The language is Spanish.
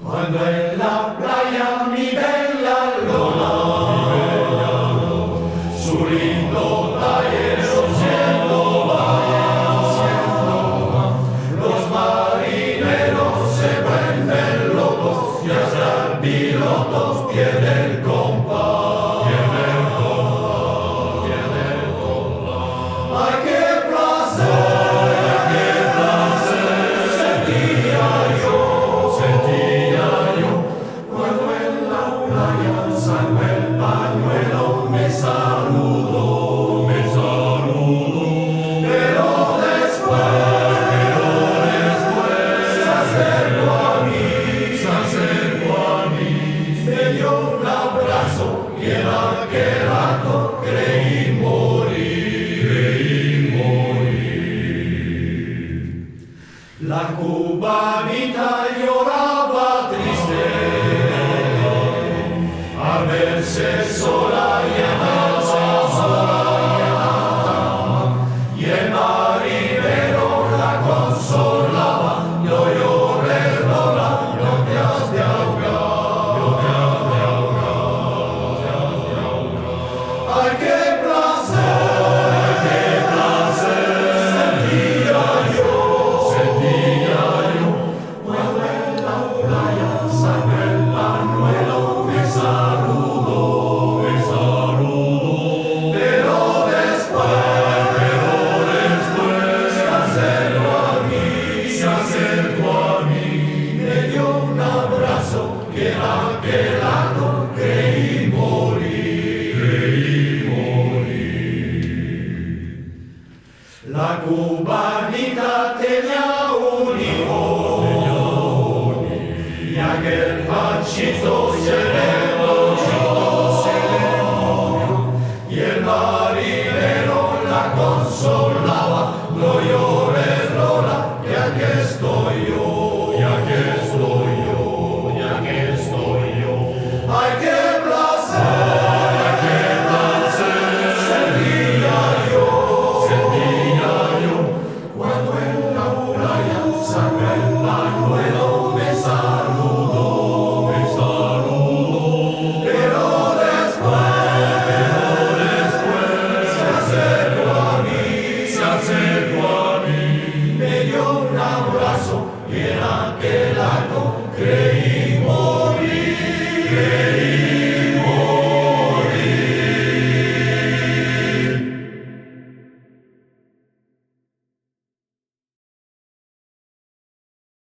Cuando en la playa mi bella Lola, su lindo tallero siendo va, los marineros se vuelven locos y hasta el piloto pierde el compás. ¡Ay, qué placer sentía yo cuando en la playa sacó el pañuelo, me saludó, pero después se acercó a mí, me dio un abrazo y en aquel acto creí morir. La cubanita lloraba triste al verse sola y y el marinero la consolaba. No llores, Lola, no te has de ahogar, ¡ay, qué placer sentía yo cuando en la playa sacó el pañuelo, me saludó, pero después se acercó a mí, me dio un abrazo que en aquel acto creí morir. La cubanita tenía un hijo y aquel Panchito se le